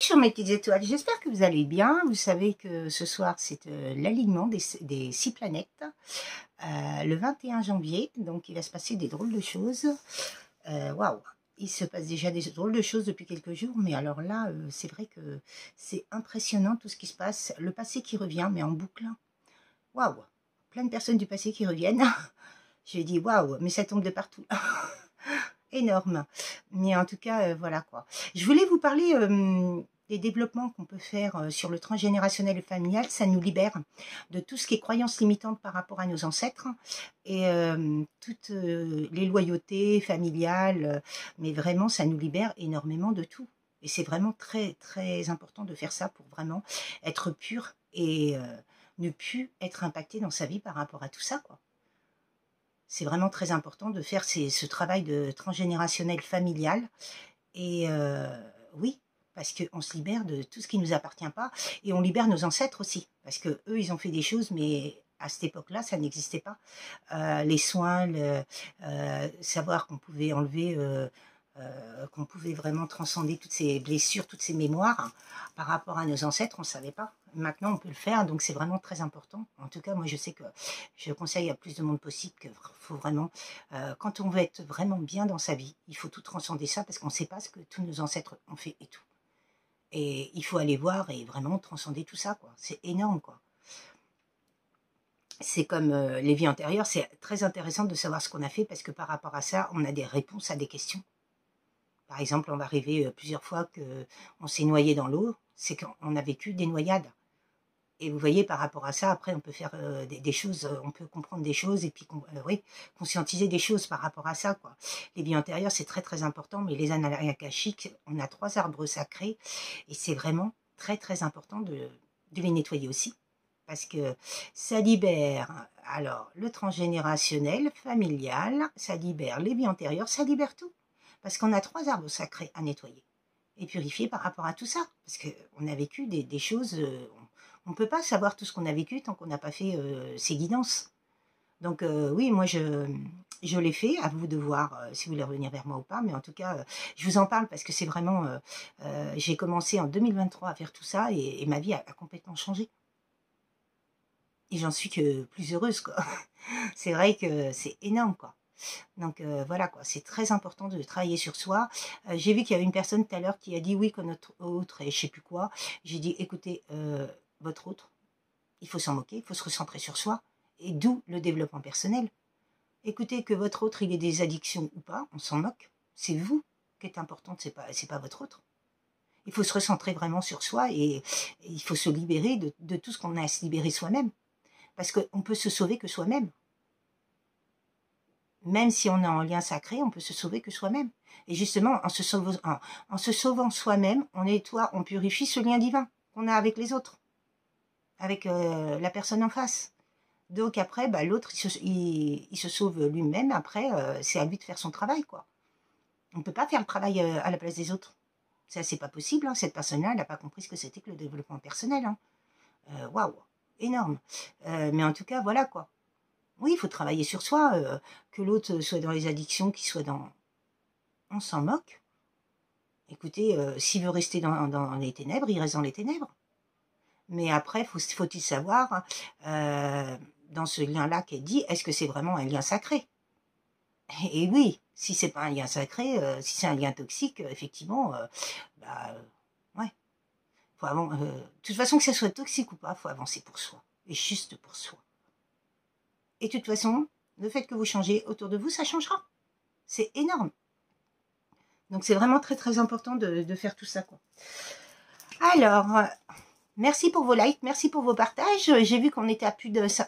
Bonjour mes petites étoiles, j'espère que vous allez bien. Vous savez que ce soir c'est l'alignement des 6 planètes, le 21 janvier, donc il va se passer des drôles de choses. Waouh, il se passe déjà des drôles de choses depuis quelques jours, mais alors là c'est vrai que c'est impressionnant tout ce qui se passe, le passé qui revient mais en boucle. Waouh, plein de personnes du passé qui reviennent. J'ai dit waouh, mais ça tombe de partout. Énorme. Mais en tout cas, voilà quoi. Je voulais vous parler des développements qu'on peut faire sur le transgénérationnel et familial. Ça nous libère de tout ce qui est croyances limitantes par rapport à nos ancêtres et toutes les loyautés familiales. Mais vraiment, ça nous libère énormément de tout. Et c'est vraiment très, très important de faire ça pour vraiment être pur et ne plus être impacté dans sa vie par rapport à tout ça, quoi. C'est vraiment très important de faire ce travail de transgénérationnel familial. Et oui, parce qu'on se libère de tout ce qui ne nous appartient pas. Et on libère nos ancêtres aussi. Parce que eux, ils ont fait des choses, mais à cette époque-là, ça n'existait pas. Les soins, savoir qu'on pouvait enlever, qu'on pouvait vraiment transcender toutes ces blessures, toutes ces mémoires par rapport à nos ancêtres, on ne savait pas. Maintenant, on peut le faire, donc c'est vraiment très important. En tout cas, moi, je sais que je conseille à plus de monde possible qu'il faut vraiment, quand on veut être vraiment bien dans sa vie, il faut tout transcender ça parce qu'on ne sait pas ce que tous nos ancêtres ont fait et tout. Et il faut aller voir et vraiment transcender tout ça, quoi. C'est énorme, quoi. C'est comme les vies antérieures, c'est très intéressant de savoir ce qu'on a fait parce que par rapport à ça, on a des réponses à des questions. Par exemple, on va arriver plusieurs fois qu'on s'est noyé dans l'eau, c'est qu'on a vécu des noyades. Et vous voyez, par rapport à ça, après, on peut faire des choses, on peut comprendre des choses et puis oui, conscientiser des choses par rapport à ça, quoi. Les vies antérieures, c'est très, très important, mais les annales akashiques, on a 3 arbres sacrés et c'est vraiment très, très important de les nettoyer aussi. Parce que ça libère, alors, le transgénérationnel, familial, ça libère les vies antérieures, ça libère tout. Parce qu'on a 3 arbres sacrés à nettoyer et purifier par rapport à tout ça. Parce qu'on a vécu des choses, on ne peut pas savoir tout ce qu'on a vécu tant qu'on n'a pas fait ces guidances. Donc oui, moi je l'ai fait, à vous de voir si vous voulez revenir vers moi ou pas, mais en tout cas, je vous en parle parce que c'est vraiment, j'ai commencé en 2023 à faire tout ça et ma vie a complètement changé. Et j'en suis que plus heureuse, quoi. C'est vrai que c'est énorme, quoi. Donc voilà, quoi, c'est très important de travailler sur soi. J'ai vu qu'il y avait une personne tout à l'heure qui a dit oui que notre autre et je sais plus quoi. J'ai dit écoutez, votre autre, il faut s'en moquer, il faut se recentrer sur soi. Et d'où le développement personnel. Écoutez, que votre autre il ait des addictions ou pas, on s'en moque. C'est vous qui êtes importante, c'est pas votre autre. Il faut se recentrer vraiment sur soi et il faut se libérer de tout ce qu'on a à se libérer soi-même. Parce qu'on peut se sauver que soi-même. Même si on est en lien sacré, on peut se sauver que soi-même. Et justement, en se sauvant soi-même, on nettoie, on purifie ce lien divin qu'on a avec les autres, avec la personne en face. Donc après, bah, l'autre, il se sauve lui-même. Après, c'est à lui de faire son travail, quoi. On ne peut pas faire le travail à la place des autres. Ça, c'est pas possible. Hein. Cette personne-là, elle n'a pas compris ce que c'était que le développement personnel. Hein. Waouh, énorme. Mais en tout cas, voilà, quoi. Oui, il faut travailler sur soi, que l'autre soit dans les addictions, qu'il soit dans... On s'en moque. Écoutez, s'il veut rester dans les ténèbres, il reste dans les ténèbres. Mais après, faut-il savoir, dans ce lien-là qui est dit, est-ce que c'est vraiment un lien sacré? Et oui, si c'est pas un lien sacré, si c'est un lien toxique, effectivement, ouais. Faut de toute façon, que ça soit toxique ou pas, faut avancer pour soi. Et juste pour soi. Et de toute façon, le fait que vous changez autour de vous, ça changera. C'est énorme. Donc c'est vraiment très très important de faire tout ça, quoi. Alors, merci pour vos likes, merci pour vos partages. J'ai vu qu'on était à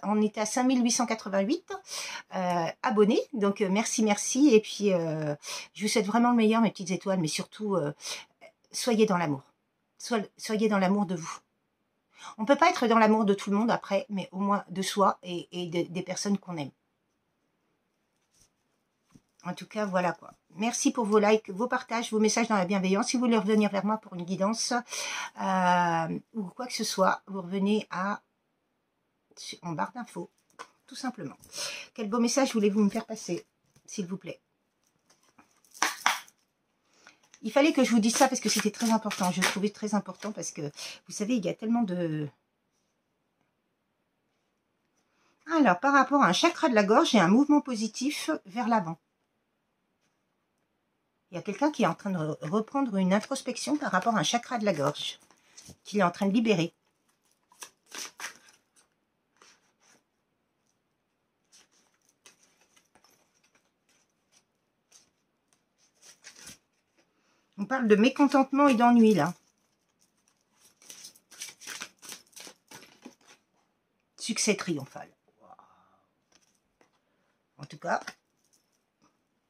on était à 5888 abonnés. Donc merci, merci. Et puis je vous souhaite vraiment le meilleur, mes petites étoiles, mais surtout soyez dans l'amour. Soyez dans l'amour de vous. On ne peut pas être dans l'amour de tout le monde après, mais au moins de soi et des personnes qu'on aime. En tout cas, voilà quoi. Merci pour vos likes, vos partages, vos messages dans la bienveillance. Si vous voulez revenir vers moi pour une guidance ou quoi que ce soit, vous revenez en barre d'infos, tout simplement. Quel beau message voulez-vous me faire passer, s'il vous plaît? Il fallait que je vous dise ça parce que c'était très important. Je trouvais très important parce que, vous savez, il y a tellement de... Alors, par rapport à un chakra de la gorge, j'ai un mouvement positif vers l'avant. Il y a quelqu'un qui est en train de reprendre une introspection par rapport à un chakra de la gorge, qu'il est en train de libérer. On parle de mécontentement et d'ennui, là. Succès triomphal. En tout cas,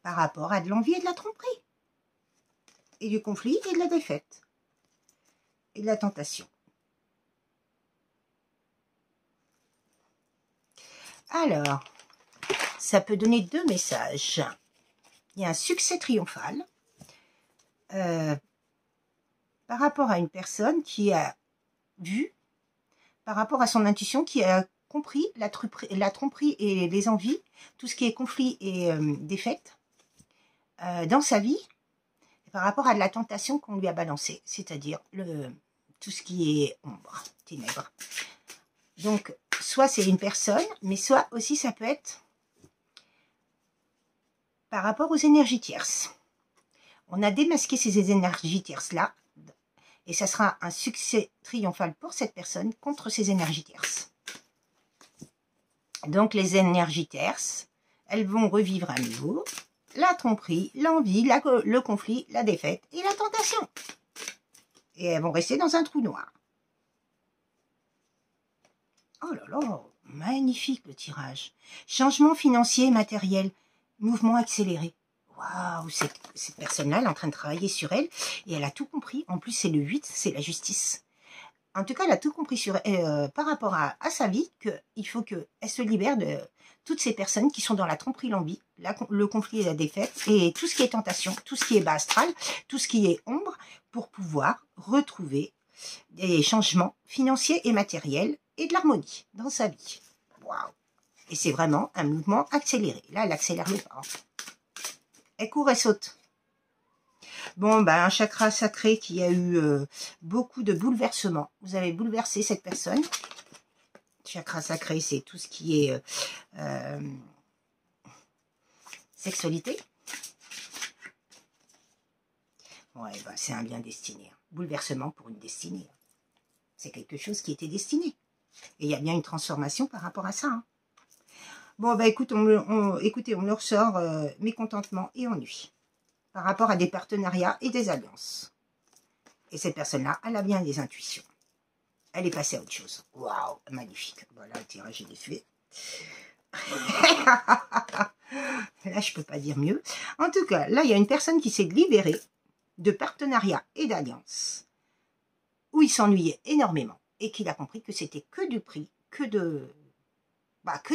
par rapport à de l'envie et de la tromperie. Et du conflit et de la défaite. Et de la tentation. Alors, ça peut donner deux messages. Il y a un succès triomphal. Par rapport à une personne qui a vu, par rapport à son intuition, qui a compris la tromperie et les envies, tout ce qui est conflit et défaite dans sa vie, par rapport à de la tentation qu'on lui a balancée, c'est-à-dire tout ce qui est ombre, ténèbres. Donc, soit c'est une personne, mais soit aussi ça peut être par rapport aux énergies tierces. On a démasqué ces énergies tierces-là, et ça sera un succès triomphal pour cette personne contre ces énergies tierces. Donc les énergies tierces, elles vont revivre à nouveau la tromperie, l'envie, le conflit, la défaite et la tentation. Et elles vont rester dans un trou noir. Oh là là, magnifique le tirage. Changement financier et matériel, mouvement accéléré. Waouh, cette personne-là, elle est en train de travailler sur elle et elle a tout compris. En plus, c'est le 8, c'est la justice. En tout cas, elle a tout compris par rapport à sa vie, qu'il faut qu'elle se libère de toutes ces personnes qui sont dans la tromperie, l'envie, le conflit et la défaite, et tout ce qui est tentation, tout ce qui est bas astral, tout ce qui est ombre, pour pouvoir retrouver des changements financiers et matériels et de l'harmonie dans sa vie. Waouh! Et c'est vraiment un mouvement accéléré. Là, elle accélère le pas. Elle court, elle saute. Bon, ben, un chakra sacré qui a eu beaucoup de bouleversements. Vous avez bouleversé cette personne. Chakra sacré, c'est tout ce qui est sexualité. Ouais, ben, c'est un lien destiné. Bouleversement pour une destinée. C'est quelque chose qui était destiné. Et il y a bien une transformation par rapport à ça. Hein. Bon, ben, écoute, écoutez, on me ressort mécontentement et ennui. Par rapport à des partenariats et des alliances. Et cette personne-là, elle a bien des intuitions. Elle est passée à autre chose. Waouh, magnifique. Voilà, le tirage est fait. Là, je peux pas dire mieux. En tout cas, là, il y a une personne qui s'est libérée de partenariats et d'alliances où il s'ennuyait énormément et qu'il a compris que c'était que du prix, que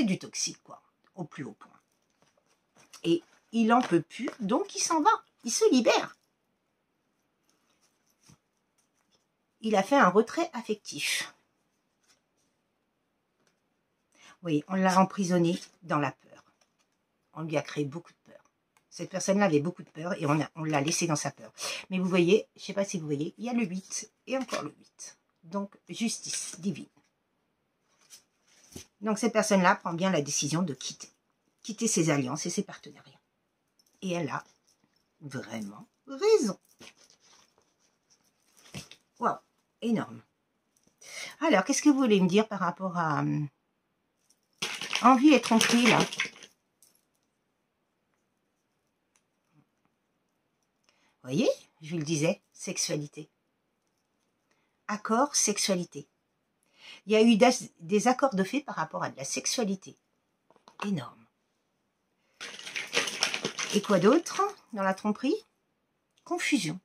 du toxique, quoi, au plus haut point. Et il n'en peut plus, donc il s'en va. Il se libère. Il a fait un retrait affectif. Oui, on l'a emprisonné dans la peur. On lui a créé beaucoup de peur. Cette personne-là avait beaucoup de peur et on l'a laissé dans sa peur. Mais vous voyez, je ne sais pas si vous voyez, il y a le 8 et encore le 8. Donc, justice divine. Donc, cette personne-là prend bien la décision de quitter ses alliances et ses partenariats. Et elle a vraiment raison. Waouh, énorme. Alors, qu'est-ce que vous voulez me dire par rapport à envie et tromperie, là? Vous voyez, je vous le disais, sexualité. Accord, sexualité. Il y a eu des accords de fait par rapport à de la sexualité. Énorme. Et quoi d'autre dans la tromperie? Confusion.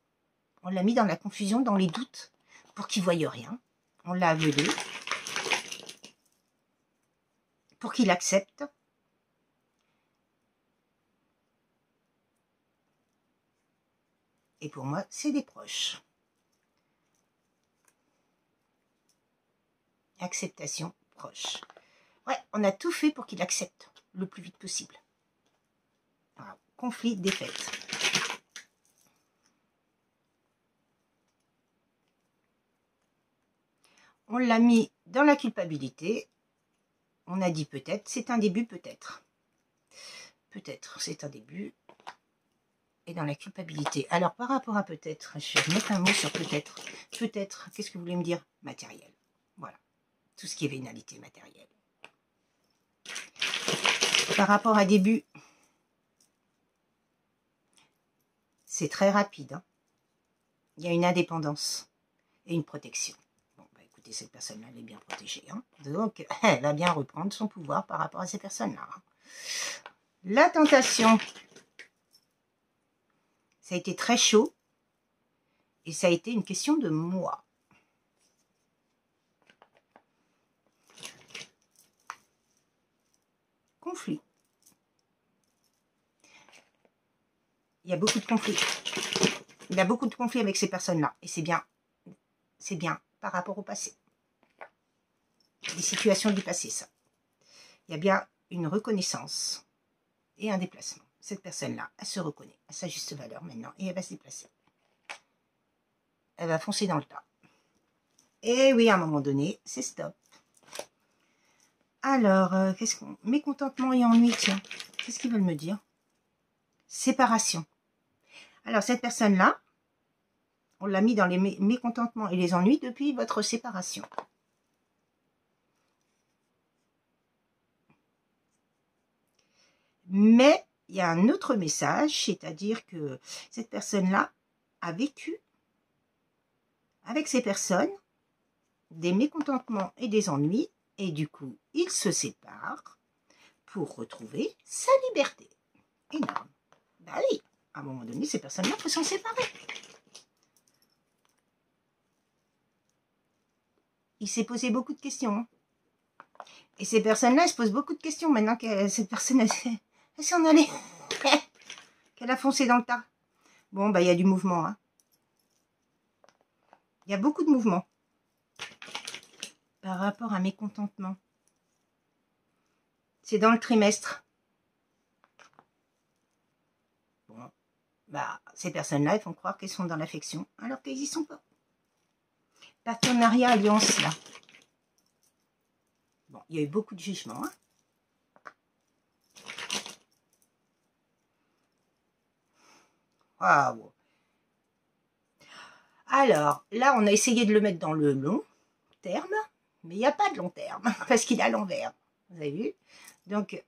On l'a mis dans la confusion, dans les doutes, pour qu'il ne voie rien. On l'a aveuglé. Pour qu'il accepte. Et pour moi, c'est des proches. Acceptation proche. Ouais, on a tout fait pour qu'il accepte le plus vite possible. Voilà. Conflit, défaite. On l'a mis dans la culpabilité. On a dit peut-être, c'est un début peut-être. Peut-être, c'est un début. Et dans la culpabilité. Alors, par rapport à peut-être, je vais mettre un mot sur peut-être. Peut-être, qu'est-ce que vous voulez me dire? Matériel. Voilà. Tout ce qui est vénalité matérielle. Par rapport à début, c'est très rapide. Hein. Il y a une indépendance et une protection. Bon, bah écoutez, cette personne-là, elle est bien protégée. Hein. Donc, elle va bien reprendre son pouvoir par rapport à ces personnes-là. Hein. La tentation, ça a été très chaud et ça a été une question de moi. Conflit. Il y a beaucoup de conflits. Il y a beaucoup de conflits avec ces personnes-là. Et c'est bien par rapport au passé. Des situations du passé, ça. Il y a bien une reconnaissance et un déplacement. Cette personne-là, elle se reconnaît à sa juste valeur maintenant et elle va se déplacer. Elle va foncer dans le tas. Et oui, à un moment donné, c'est stop. Alors, qu'est-ce qu'on... Mécontentement et ennui, tiens. Qu'est-ce qu'ils veulent me dire? Séparation. Alors, cette personne-là, on l'a mis dans les mécontentements et les ennuis depuis votre séparation. Mais il y a un autre message, c'est-à-dire que cette personne-là a vécu avec ces personnes des mécontentements et des ennuis, et du coup, il se sépare pour retrouver sa liberté. Énorme. Ben oui, à un moment donné, ces personnes-là peuvent s'en séparer. Il s'est posé beaucoup de questions. Et ces personnes-là, elles se posent beaucoup de questions maintenant que cette personne, elle s'en allait. Qu'elle a foncé dans le tas. Bon, bah, il y a du mouvement. Hein. Il y a beaucoup de mouvement. Par rapport à mécontentement. C'est dans le trimestre. Bon, bah, ces personnes-là, elles font croire qu'elles sont dans l'affection, alors qu'elles n'y sont pas. Partenariat, alliance, là. Bon, il y a eu beaucoup de jugements. Hein. Waouh. Alors, là, on a essayé de le mettre dans le long terme, mais il n'y a pas de long terme, parce qu'il est à l'envers. Vous avez vu? Donc,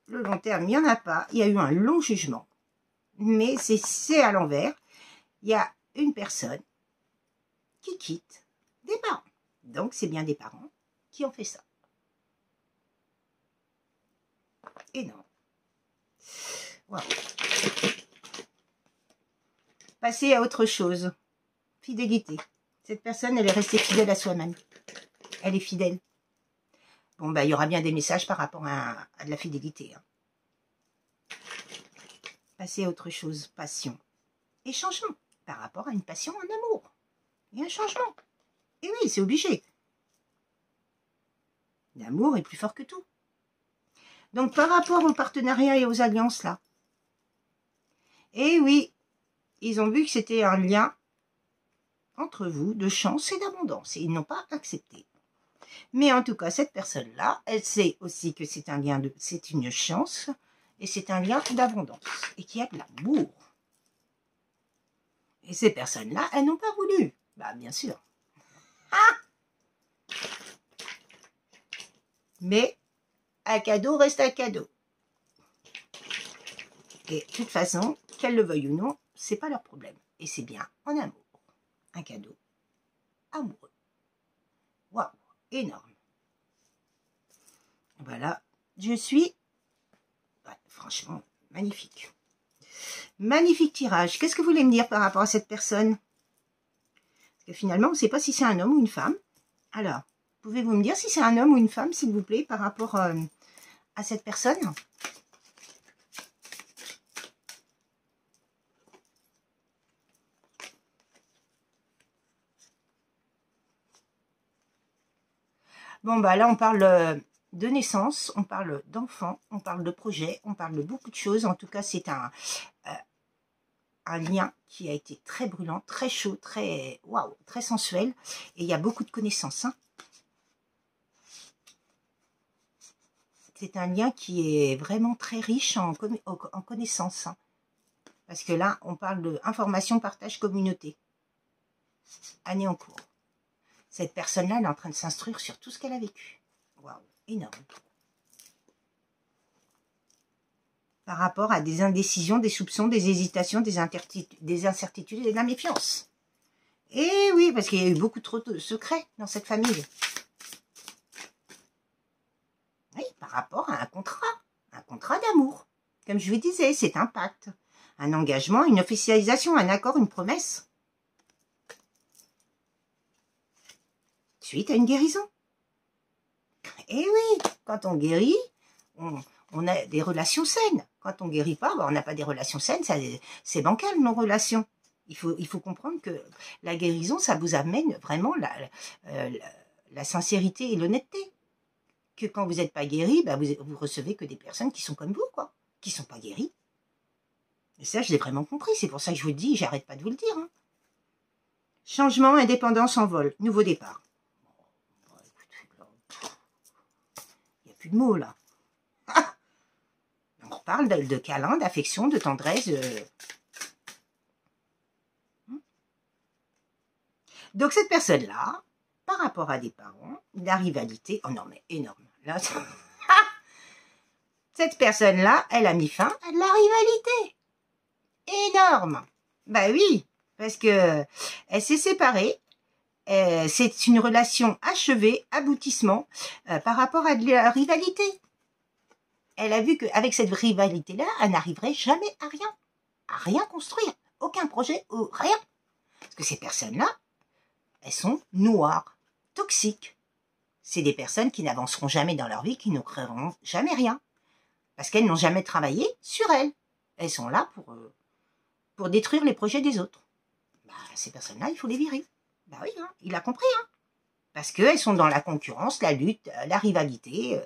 le long terme, il n'y en a pas. Il y a eu un long jugement, mais c'est à l'envers. Il y a une personne qui quitte des parents. Donc, c'est bien des parents qui ont fait ça. Énorme. Wow. Passer à autre chose. Fidélité. Cette personne, elle est restée fidèle à soi-même. Elle est fidèle. Bon, bah, il y aura bien des messages par rapport à de la fidélité. Hein. Passer à autre chose. Passion. Et changement. Par rapport à une passion, un amour. Il y a un changement. Et oui, c'est obligé. L'amour est plus fort que tout. Donc, par rapport aux partenariats et aux alliances, là. Et oui, ils ont vu que c'était un lien entre vous de chance et d'abondance. Et ils n'ont pas accepté. Mais en tout cas, cette personne-là, elle sait aussi que c'est un lien c'est une chance et c'est un lien d'abondance et qu'il y a de l'amour. Et ces personnes-là, elles n'ont pas voulu. Bah, bien sûr. Ah! Mais un cadeau reste un cadeau. Et de toute façon, qu'elles le veuillent ou non, c'est pas leur problème. Et c'est bien en amour. Un cadeau amoureux. Waouh, énorme. Voilà, je suis... Ouais, franchement, magnifique. Magnifique tirage. Qu'est-ce que vous voulez me dire par rapport à cette personne? Parce que finalement, on ne sait pas si c'est un homme ou une femme. Alors, pouvez-vous me dire si c'est un homme ou une femme, s'il vous plaît, par rapport à cette personne? Bon, bah là, on parle de naissance, on parle d'enfant, on parle de projet, on parle de beaucoup de choses. En tout cas, c'est un lien qui a été très brûlant, très chaud, très waouh, très sensuel. Et il y a beaucoup de connaissances. Hein. C'est un lien qui est vraiment très riche en connaissances. Hein. Parce que là, on parle de information, partage, communauté. Année en cours. Cette personne-là, elle est en train de s'instruire sur tout ce qu'elle a vécu. Waouh, énorme. Par rapport à des indécisions, des soupçons, des hésitations, des incertitudes et de la méfiance. Et oui, parce qu'il y a eu beaucoup trop de secrets dans cette famille. Oui, par rapport à un contrat d'amour. Comme je vous disais, c'est un pacte, un engagement, une officialisation, un accord, une promesse. Suite à une guérison. Et oui, quand on guérit, on a des relations saines. Quand on ne guérit pas, on n'a pas des relations saines, c'est bancal nos relations. Il faut comprendre que la guérison, ça vous amène vraiment la sincérité et l'honnêteté. Que quand vous n'êtes pas guéri, vous recevez que des personnes qui sont comme vous, quoi, qui ne sont pas guéries. Et ça, je l'ai vraiment compris. C'est pour ça que je vous le dis, j'arrête pas de vous le dire. Hein. Changement, indépendance, envol, nouveau départ. Il n'y a plus de mots, là. Ah, on parle de câlin, d'affection, de tendresse. Donc, cette personne-là, par rapport à des parents, la rivalité, oh non, mais énorme. Là, cette personne-là, elle a mis fin à de la rivalité. Énorme. Bah oui, parce que elle s'est séparée. C'est une relation achevée, aboutissement, par rapport à de la rivalité. Elle a vu qu'avec cette rivalité-là, elle n'arriverait jamais à rien construire, aucun projet ou rien. Parce que ces personnes-là, elles sont noires, toxiques. C'est des personnes qui n'avanceront jamais dans leur vie, qui ne créeront jamais rien. Parce qu'elles n'ont jamais travaillé sur elles. Elles sont là pour détruire les projets des autres. Bah, ces personnes-là, il faut les virer. Bah oui, hein, il a compris. Hein. Parce qu'elles sont dans la concurrence, la lutte, la rivalité.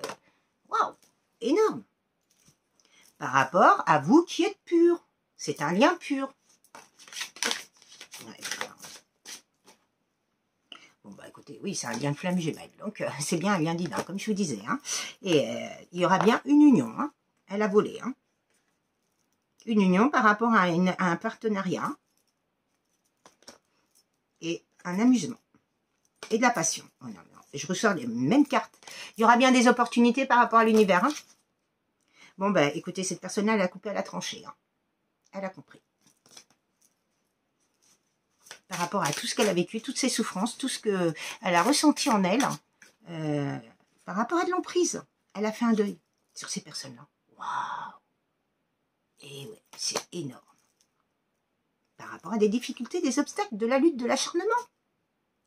Waouh, énorme. Par rapport à vous qui êtes pur. C'est un lien pur. Ouais, bon, bah écoutez, oui, c'est un lien de flamme jumelle. Donc, c'est bien un lien divin, comme je vous disais. Hein. Et il y aura bien une union. Hein. Elle a volé. Hein. Une union par rapport à un partenariat. Et un amusement. Et de la passion. Oh non, non. Je ressors les mêmes cartes. Il y aura bien des opportunités par rapport à l'univers. Hein. Bon, ben, écoutez, cette personne-là, elle a coupé à la tranchée. Hein. Elle a compris. Par rapport à tout ce qu'elle a vécu, toutes ses souffrances, tout ce qu'elle a ressenti en elle, par rapport à de l'emprise, elle a fait un deuil sur ces personnes-là. Waouh! Et ouais, c'est énorme. Par rapport à des difficultés, des obstacles, de la lutte, de l'acharnement.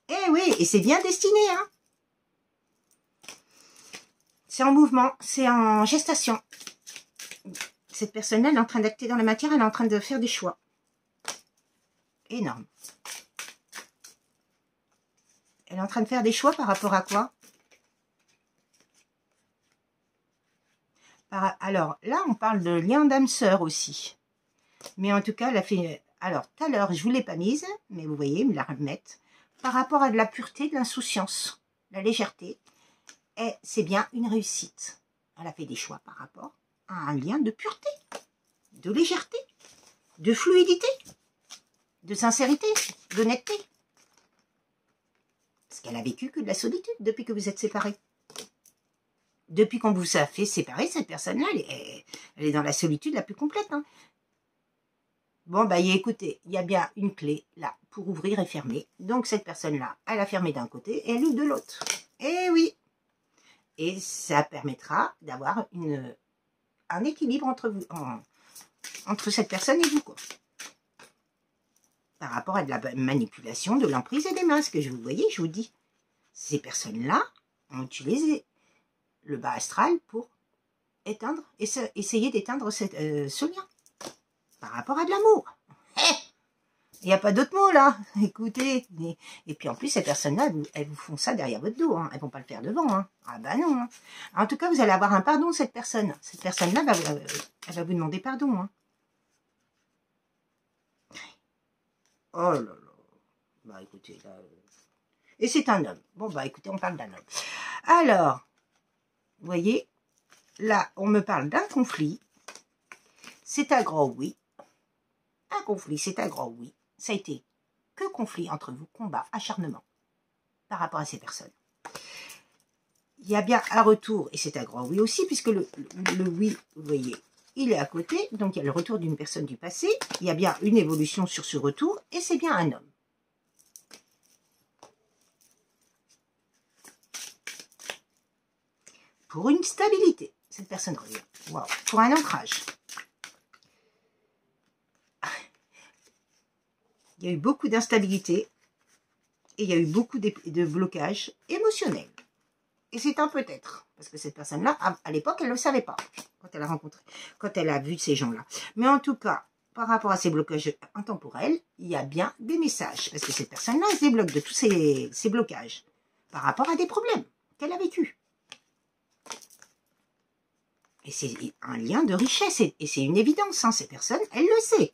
Eh oui, et c'est bien destiné, hein. C'est en mouvement, c'est en gestation. Cette personne-là, elle est en train d'acter dans la matière, elle est en train de faire des choix. Énorme. Elle est en train de faire des choix par rapport à quoi? Alors, là, on parle de lien d'âme sœur aussi. Mais en tout cas, elle a fait... Alors, tout à l'heure, je ne vous l'ai pas mise, mais vous voyez, me la remettre. Par rapport à de la pureté, de l'insouciance, la légèreté. Et c'est bien une réussite. Elle a fait des choix par rapport à un lien de pureté, de légèreté, de fluidité, de sincérité, d'honnêteté. Parce qu'elle a vécu que de la solitude depuis que vous êtes séparés. Depuis qu'on vous a fait séparer, cette personne-là, elle est dans la solitude la plus complète. Hein. Bon, bah, écoutez, il y a bien une clé là pour ouvrir et fermer. Donc, cette personne-là, elle a fermé d'un côté et elle ouvre de l'autre. Eh oui! Et ça permettra d'avoir un équilibre entre vous, entre cette personne et vous, quoi. Par rapport à de la manipulation, de l'emprise et des masques. Vous voyez, je vous dis, ces personnes-là ont utilisé le bas astral pour éteindre, essayer d'éteindre ce lien. Par rapport à de l'amour. Il n'y a pas d'autre mot là. Écoutez. Et puis en plus, ces personnes-là, elles vous font ça derrière votre dos. Hein. Elles ne vont pas le faire devant. Hein. Ah bah non. Hein. En tout cas, vous allez avoir un pardon de cette personne. Cette personne-là, elle va vous demander pardon. Hein. Oh là là. Bah écoutez, là... Et c'est un homme. Bon bah écoutez, on parle d'un homme. Alors, vous voyez, là, on me parle d'un conflit. C'est un grand oui. Un conflit, c'est un grand oui. Ça a été que conflit entre vous, combat, acharnement par rapport à ces personnes. Il y a bien un retour, et c'est un grand oui aussi, puisque le oui, vous voyez, il est à côté, donc il y a le retour d'une personne du passé, il y a bien une évolution sur ce retour, et c'est bien un homme. Pour une stabilité, cette personne revient. Wow. Pour un ancrage. Il y a eu beaucoup d'instabilité, et il y a eu beaucoup de blocages émotionnels. Et c'est un peut-être, parce que cette personne-là, à l'époque, elle ne le savait pas, quand elle a rencontré, quand elle a vu ces gens-là. Mais en tout cas, par rapport à ces blocages intemporels, il y a bien des messages, parce que cette personne-là, elle se débloque de tous ces blocages, par rapport à des problèmes qu'elle a vécus. Et c'est un lien de richesse, et c'est une évidence, hein, ces personnes, elle le sait.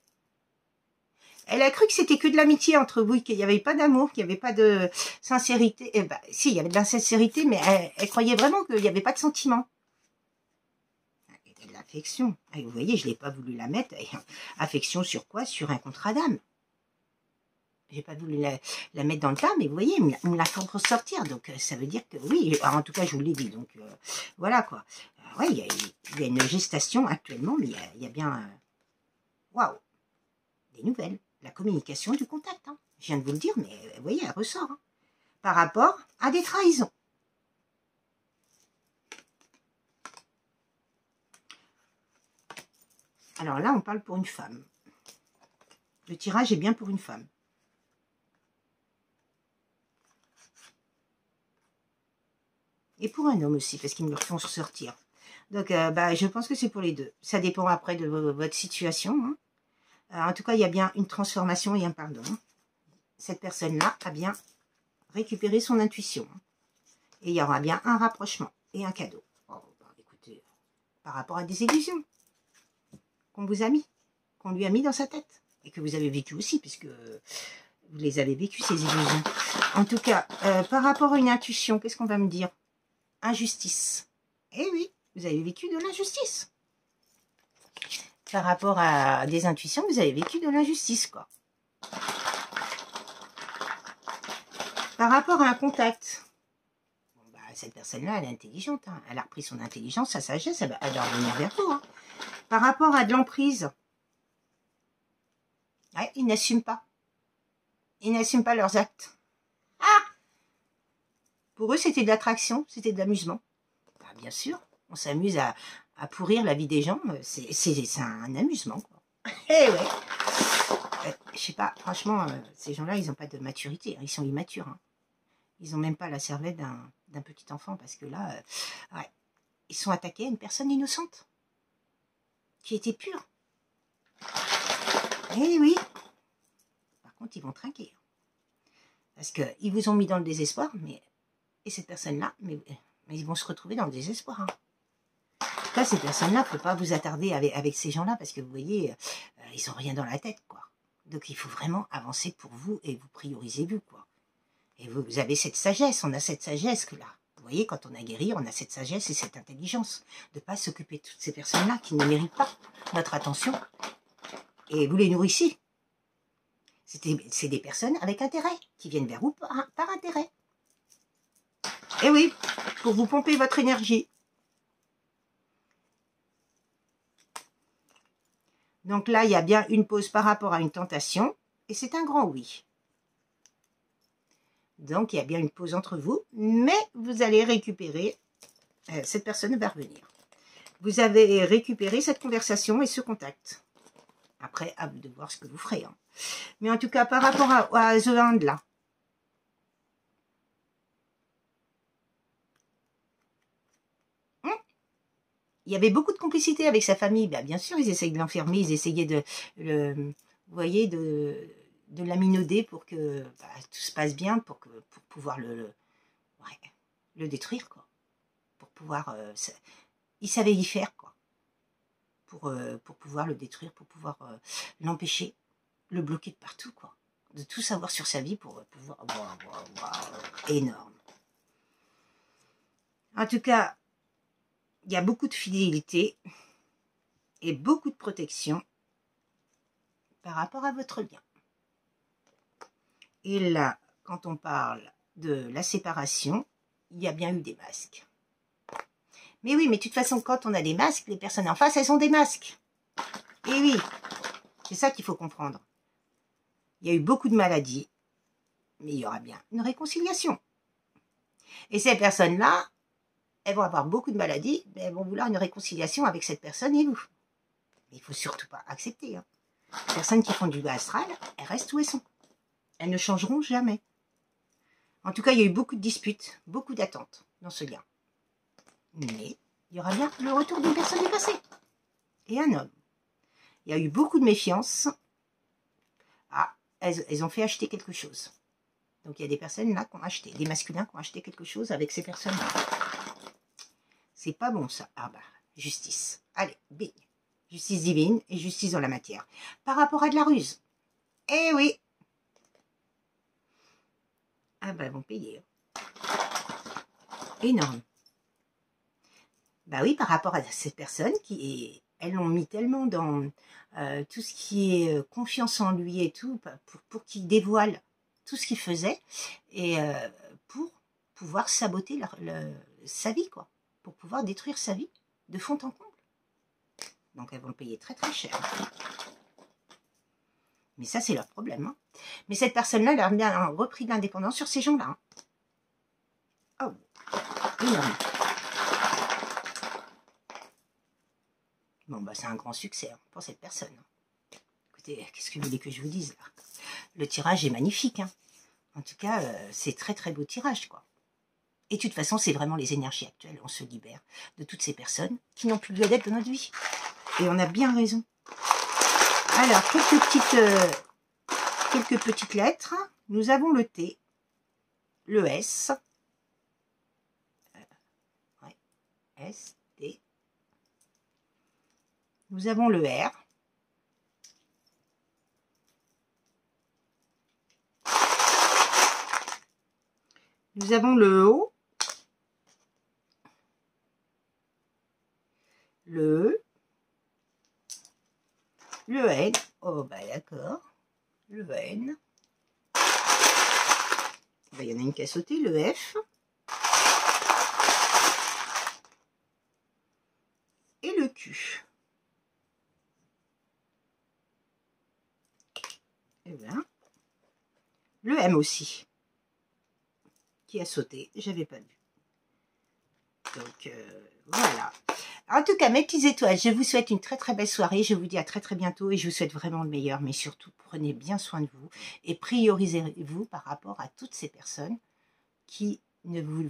Elle a cru que c'était que de l'amitié entre vous, qu'il n'y avait pas d'amour, qu'il n'y avait pas de sincérité. Eh ben, si, il y avait de l'insincérité, mais elle croyait vraiment qu'il n'y avait pas de sentiment. De l'affection. Vous voyez, je n'ai pas voulu la mettre. Affection sur quoi? Sur un contrat d'âme. J'ai pas voulu la mettre dans le tas, mais vous voyez, il me la fait ressortir. Donc, ça veut dire que oui, alors, en tout cas, je vous l'ai dit. Donc, voilà quoi. Oui, il y a une gestation actuellement, mais il y a bien... Waouh! Des nouvelles. La communication du contact. Hein. Je viens de vous le dire, mais vous voyez, elle ressort. Hein. Par rapport à des trahisons. Alors là, on parle pour une femme. Le tirage est bien pour une femme. Et pour un homme aussi, parce qu'ils me le font sortir. Donc, je pense que c'est pour les deux. Ça dépend après de votre situation. Hein. En tout cas, il y a bien une transformation et un pardon. Cette personne-là a bien récupéré son intuition. Et il y aura bien un rapprochement et un cadeau. Oh, écoutez, par rapport à des illusions qu'on vous a mis, qu'on lui a mis dans sa tête. Et que vous avez vécu aussi, puisque vous les avez vécues, ces illusions. En tout cas, par rapport à une intuition, qu'est-ce qu'on va me dire? Injustice. Eh oui, vous avez vécu de l'injustice. Par rapport à des intuitions, vous avez vécu de l'injustice, quoi. Par rapport à un contact, bon, cette personne-là, elle est intelligente. Hein. Elle a repris son intelligence, sa sagesse, elle va revenir vers vous. Hein. Par rapport à de l'emprise, ouais, ils n'assument pas. Ils n'assument pas leurs actes. Ah! Pour eux, c'était de l'attraction, c'était de l'amusement. Bien sûr, on s'amuse à pourrir la vie des gens. C'est un amusement, quoi. Eh ouais. Je sais pas, franchement, ces gens-là, ils n'ont pas de maturité. Hein, ils sont immatures. Hein. Ils n'ont même pas la cervelle d'un petit enfant. Parce que là, ouais, ils sont attaqués à une personne innocente. Qui était pure. Eh oui. Par contre, ils vont trinquer. Parce qu'ils vous ont mis dans le désespoir. Et cette personne-là, mais ils vont se retrouver dans le désespoir. Hein. En tout cas, ces personnes-là, il ne faut pas vous attarder avec ces gens-là. Parce que vous voyez, ils n'ont rien dans la tête, quoi. Donc, il faut vraiment avancer pour vous et vous priorisez vous, quoi. Et vous avez cette sagesse, on a cette sagesse que là. Vous voyez, quand on a guéri, on a cette sagesse et cette intelligence de ne pas s'occuper de toutes ces personnes-là qui ne méritent pas notre attention. Et vous les nourrissez. C'est des personnes avec intérêt, qui viennent vers vous par intérêt. Et oui, pour vous pomper votre énergie. Donc là, il y a bien une pause par rapport à une tentation, et c'est un grand oui. Donc, il y a bien une pause entre vous, mais vous allez récupérer, cette personne va revenir. Vous avez récupéré cette conversation et ce contact. Après, à vous de voir ce que vous ferez. Hein. Mais en tout cas, par rapport à The Hand, là, il y avait beaucoup de complicité avec sa famille. Ben, bien sûr, ils essayaient de l'enfermer, ils essayaient de, vous voyez, de la minauder pour que tout se passe bien, pour pouvoir le détruire, quoi. Pour pouvoir, ils savaient y faire, quoi. Pour pouvoir le détruire, pour pouvoir l'empêcher, le bloquer de partout, quoi. de tout savoir sur sa vie pour pouvoir... Wow, énorme. En tout cas, il y a beaucoup de fidélité et beaucoup de protection par rapport à votre lien. Et là, quand on parle de la séparation, il y a bien eu des masques. Mais oui, mais de toute façon, quand on a des masques, les personnes en face, elles ont des masques. Et oui, c'est ça qu'il faut comprendre. Il y a eu beaucoup de maladies, mais il y aura bien une réconciliation. Et ces personnes-là, elles vont avoir beaucoup de maladies, mais elles vont vouloir une réconciliation avec cette personne et vous. Mais il ne faut surtout pas accepter. Hein. Les personnes qui font du bas astral, elles restent où elles sont. Elles ne changeront jamais. En tout cas, il y a eu beaucoup de disputes, beaucoup d'attentes dans ce lien. Mais il y aura bien le retour d'une personne du passé. Et un homme. Il y a eu beaucoup de méfiance. Ah, elles ont fait acheter quelque chose. Donc il y a des personnes là qui ont acheté, des masculins qui ont acheté quelque chose avec ces personnes-là. C'est pas bon ça. Ah bah, justice. Allez, bing. Justice divine et justice dans la matière. Par rapport à de la ruse. Eh oui. Ah bah, elles vont payer. Énorme. Bah oui, par rapport à ces personnes qui, elles l'ont mis tellement dans tout ce qui est confiance en lui et tout, pour qu'il dévoile tout ce qu'il faisait, et pour pouvoir saboter sa vie, quoi. Pour pouvoir détruire sa vie de fond en comble. Donc elles vont le payer très très cher. Mais ça, c'est leur problème. Hein. Mais cette personne-là, elle a bien repris de l'indépendance sur ces gens-là. Hein. Oh, énorme. Bon, bah c'est un grand succès hein, pour cette personne. Écoutez, qu'est-ce que vous voulez que je vous dise là? Le tirage est magnifique. Hein. En tout cas, c'est très très beau tirage, quoi. Et de toute façon, c'est vraiment les énergies actuelles. On se libère de toutes ces personnes qui n'ont plus lieu d'être dans notre vie. Et on a bien raison. Alors, quelques petites lettres. Nous avons le T, le S, S, T. Nous avons le R. Nous avons le O. Le E. Le N. Oh, bah d'accord. Le N. Il y en a une qui a sauté. Le F. Et le Q. Et bien. Le M aussi. Qui a sauté. J'avais pas vu. Donc, voilà. En tout cas, mes petites étoiles, je vous souhaite une très très belle soirée. Je vous dis à très très bientôt et je vous souhaite vraiment le meilleur. Mais surtout, prenez bien soin de vous et priorisez-vous par rapport à toutes ces personnes qui vous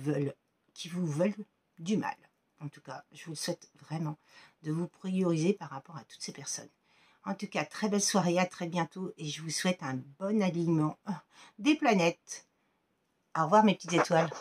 veulent du mal. En tout cas, je vous souhaite vraiment de vous prioriser par rapport à toutes ces personnes. En tout cas, très belle soirée, à très bientôt et je vous souhaite un bon alignement des planètes. Au revoir mes petites étoiles.